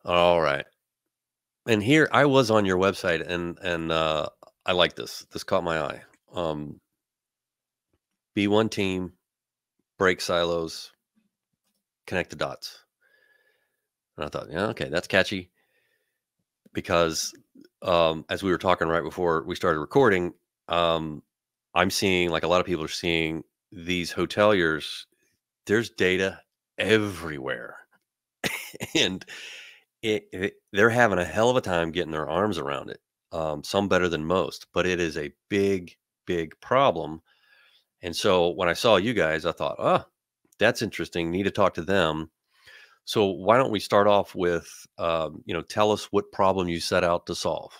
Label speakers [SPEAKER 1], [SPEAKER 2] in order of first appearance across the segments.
[SPEAKER 1] All right. And here I was on your website, and I like this. This caught my eye. Be one team, break silos, connect the dots. And I thought, yeah, okay, that's catchy. Because as we were talking right before we started recording, I'm seeing, like a lot of people are seeing, these hoteliers, there's data everywhere. And they're having a hell of a time getting their arms around it. Some better than most, but it is a big, big problem. And so when I saw you guys, I thought, oh, that's interesting. Need to talk to them. So why don't we start off with, tell us what problem you set out to solve.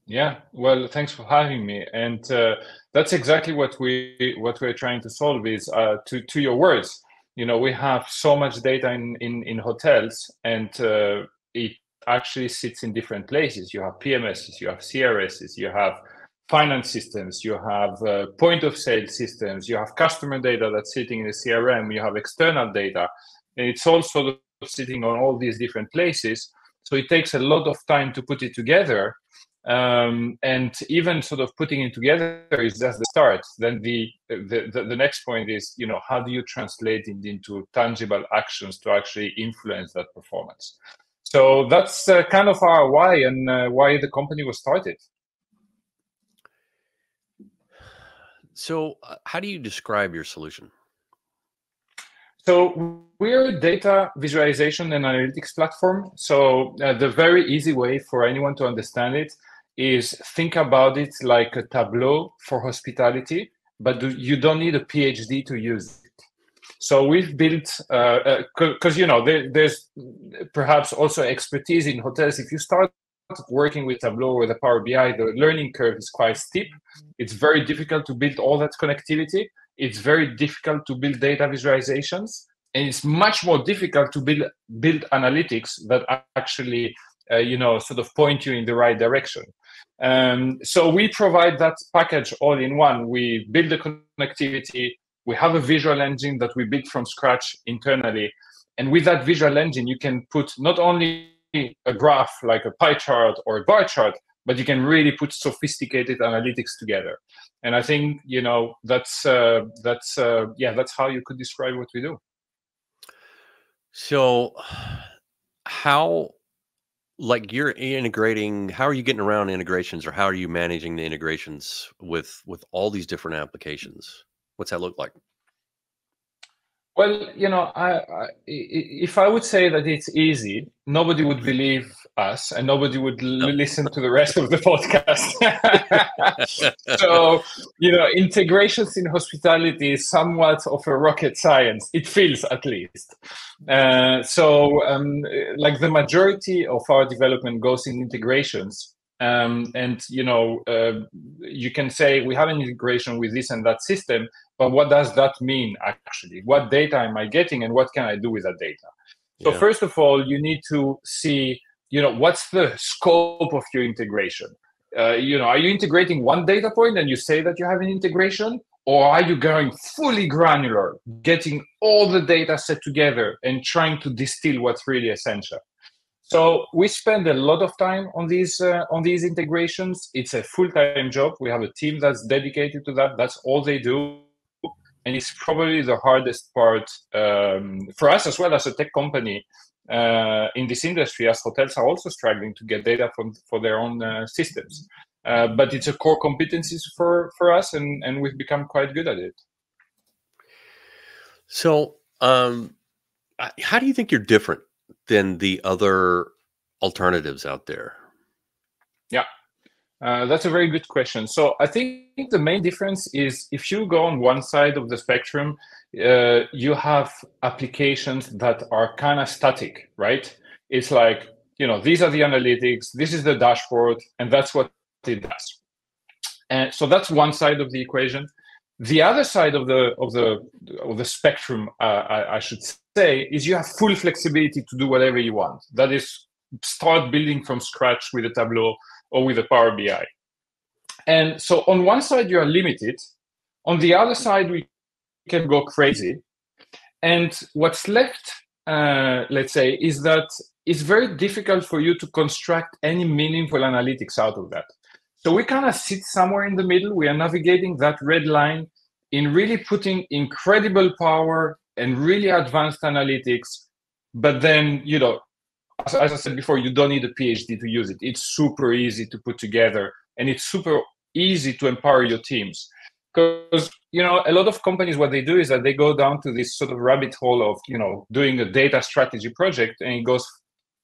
[SPEAKER 2] Yeah, well, thanks for having me. And that's exactly what we're trying to solve is to your words. We have so much data in hotels, and it actually sits in different places. You have PMSs, you have CRSs, you have finance systems, you have point of sale systems, you have customer data that's sitting in the CRM, you have external data, and it's all sort of sitting on all these different places. So it takes a lot of time to put it together. And even sort of putting it together is just the start. Then the next point is, how do you translate it into tangible actions to actually influence that performance? So that's kind of our why and why the company was started.
[SPEAKER 1] So how do you describe your solution?
[SPEAKER 2] So we're a data visualization and analytics platform. So the very easy way for anyone to understand it is think about it like a Tableau for hospitality, but you don't need a PhD to use it. So we've built, because there's perhaps also expertise in hotels. If you start working with Tableau or the Power BI, the learning curve is quite steep. It's very difficult to build all that connectivity. It's very difficult to build data visualizations, and it's much more difficult to build analytics that actually sort of point you in the right direction. So we provide that package all in one. We build the connectivity. We have a visual engine that we built from scratch internally. And with that visual engine, you can put not only a graph like a pie chart or a bar chart, but you can really put sophisticated analytics together. And I think, that's how you could describe what we do.
[SPEAKER 1] So how, like, you're integrating, how are you getting around integrations, or how are you managing the integrations with all these different applications? What's that look like?
[SPEAKER 2] Well, if I would say that it's easy, nobody would believe us and nobody would listen to the rest of the podcast. So, integrations in hospitality is somewhat of a rocket science. It feels, at least. Like the majority of our development goes in integrations. You can say we have an integration with this and that system, but what does that mean actually? What data am I getting, and what can I do with that data? So first of all, you need to see, what's the scope of your integration? Are you integrating one data point and you say that you have an integration, or are you going fully granular, getting all the data set together and trying to distill what's really essential? So we spend a lot of time on these integrations. It's a full-time job. We have a team that's dedicated to that. That's all they do. And it's probably the hardest part for us as well as a tech company in this industry, as hotels are also struggling to get data for their own systems. But it's a core competency for us, and we've become quite good at it.
[SPEAKER 1] So how do you think you're different than the other alternatives out there?
[SPEAKER 2] Yeah. That's a very good question. So I think the main difference is if you go on one side of the spectrum, you have applications that are kind of static, right? It's like, these are the analytics, this is the dashboard, and that's what it does. And so that's one side of the equation. The other side of the spectrum, I should say, is you have full flexibility to do whatever you want. That is, start building from scratch with a Tableau or with a Power BI. And so on one side, you are limited. On the other side, we can go crazy. And what's left let's say, is that it's very difficult for you to construct any meaningful analytics out of that. So we kind of sit somewhere in the middle. We are navigating that red line in really putting incredible power and really advanced analytics. But then, as I said before, you don't need a PhD to use it. It's super easy to put together, and it's super easy to empower your teams. Because, a lot of companies, what they do is that they go down to this sort of rabbit hole of, doing a data strategy project, and it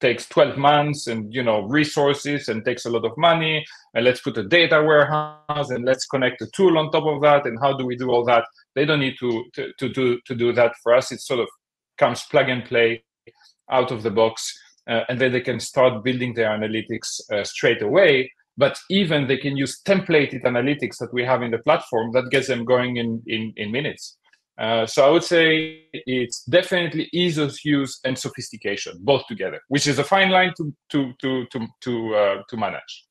[SPEAKER 2] takes 12 months and, resources, and takes a lot of money, and let's put a data warehouse, and let's connect a tool on top of that, and how do we do all that? They don't need to do that. For us, it sort of comes plug and play out of the box, and then they can start building their analytics straight away. But even they can use templated analytics that we have in the platform that gets them going in minutes. So I would say it's definitely ease of use and sophistication, both together, which is a fine line to manage.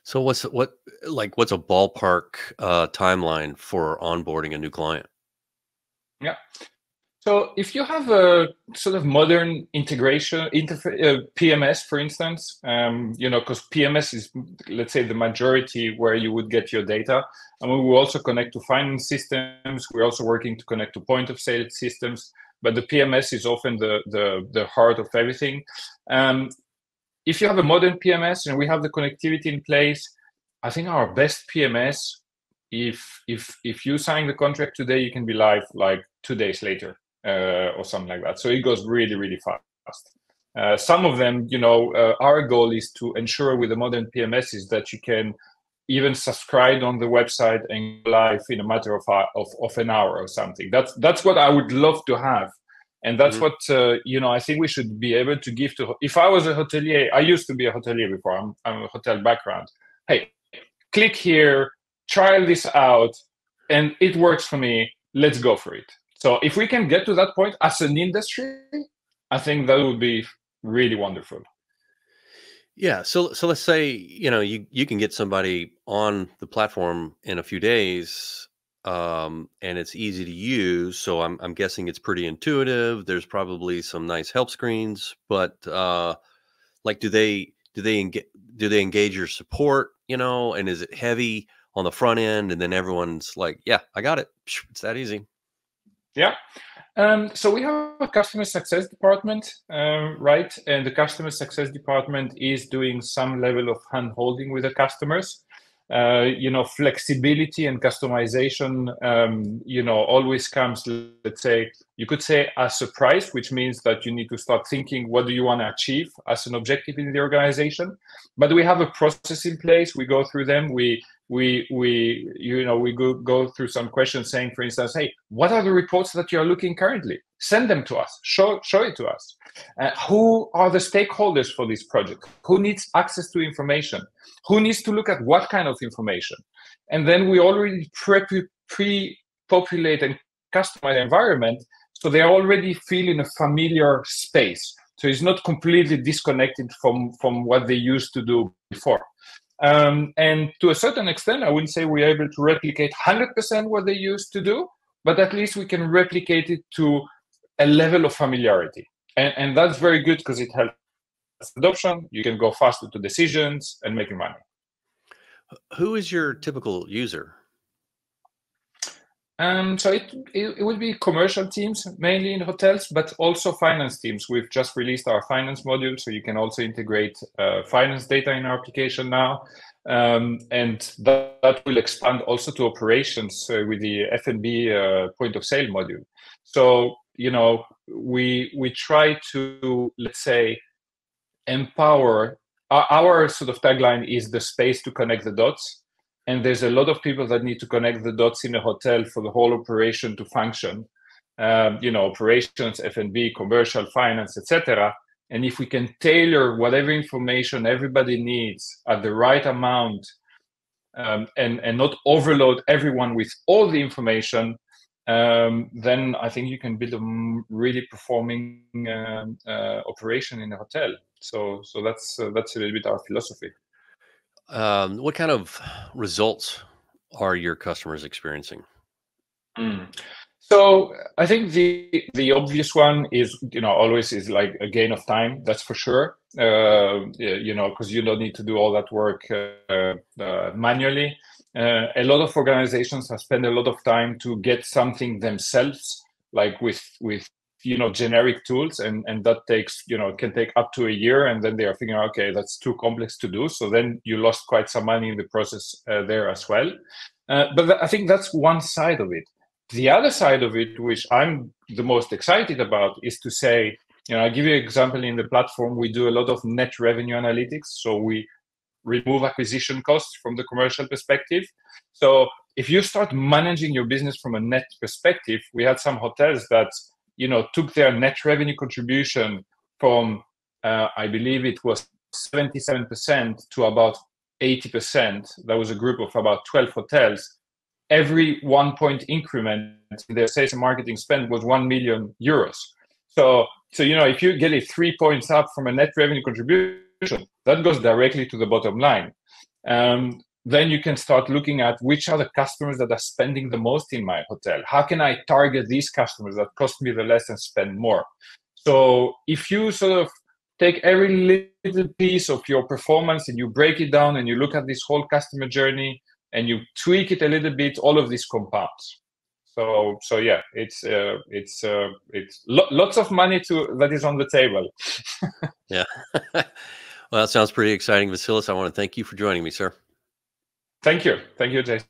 [SPEAKER 1] So what's a ballpark timeline for onboarding a new client?
[SPEAKER 2] Yeah. So if you have a sort of modern integration PMS, for instance, because PMS is, let's say, the majority where you would get your data. And we will also connect to finance systems. We're also working to connect to point of sale systems. But the PMS is often the heart of everything. If you have a modern PMS and we have the connectivity in place, I think our best PMS, if you sign the contract today, you can be live like 2 days later. Or something like that. So it goes really, really fast. Some of them, our goal is to ensure with the modern PMSs that you can even subscribe on the website and go live in a matter of an hour or something. That's what I would love to have. And that's what, I think we should be able to give to. If I was a hotelier, I used to be a hotelier before, I'm a hotel background. Hey, click here, trial this out, and it works for me. Let's go for it. So if we can get to that point as an industry, I think that would be really wonderful.
[SPEAKER 1] Yeah. So let's say, you can get somebody on the platform in a few days, and it's easy to use. So I'm guessing it's pretty intuitive. There's probably some nice help screens, but do they engage your support, and is it heavy on the front end? And then everyone's like, yeah, I got it. It's that easy.
[SPEAKER 2] Yeah. So we have a customer success department, right? And the customer success department is doing some level of hand-holding with the customers. Flexibility and customization, always comes, let's say, you could say a surprise, which means that you need to start thinking, what do you want to achieve as an objective in the organization? But we have a process in place. We go through them. We go through some questions saying, for instance, hey, what are the reports that you're looking currently? Send them to us. Show it to us. Who are the stakeholders for this project? Who needs access to information? Who needs to look at what kind of information? And then we already pre-populate and customize the environment so they already feel in a familiar space. So it's not completely disconnected from what they used to do before. And to a certain extent, I wouldn't say we're able to replicate 100% what they used to do, but at least we can replicate it to a level of familiarity. And that's very good because it helps adoption. You can go faster to decisions and making money.
[SPEAKER 1] Who is your typical user?
[SPEAKER 2] So it will be commercial teams, mainly in hotels, but also finance teams. We've just released our finance module, so you can also integrate finance data in our application now. And that will expand also to operations with the F&B point of sale module. So, we try to, let's say, empower. Our sort of tagline is the space to connect the dots. And there's a lot of people that need to connect the dots in a hotel for the whole operation to function. Operations, F&B, commercial, finance, etc. And if we can tailor whatever information everybody needs at the right amount, and not overload everyone with all the information, then I think you can build a really performing operation in a hotel. So that's a little bit our philosophy.
[SPEAKER 1] What kind of results are your customers experiencing?
[SPEAKER 2] So I think the obvious one is, always is like a gain of time. That's for sure. Because you don't need to do all that work manually. A lot of organizations have spent a lot of time to get something themselves, like with generic tools, and that takes can take up to a year, and then they are thinking, okay, that's too complex to do. So then you lost quite some money in the process there as well. But I think that's one side of it. The other side of it, which I'm the most excited about, is to say, I give you an example. In the platform, we do a lot of net revenue analytics. So we remove acquisition costs from the commercial perspective. So if you start managing your business from a net perspective, we had some hotels that, took their net revenue contribution from, I believe it was 77% to about 80%. That was a group of about 12 hotels. Every 1 point increment in their sales and marketing spend was 1 million euros. So if you get it 3 points up from a net revenue contribution, that goes directly to the bottom line. Then you can start looking at which are the customers that are spending the most in my hotel. How can I target these customers that cost me the less and spend more? So if you sort of take every little piece of your performance and you break it down and you look at this whole customer journey, and you tweak it a little bit, all of this compounds. So yeah, it's lots of money that is on the table.
[SPEAKER 1] Yeah. Well, that sounds pretty exciting, Vassilis. I want to thank you for joining me, sir.
[SPEAKER 2] Thank you, Jason.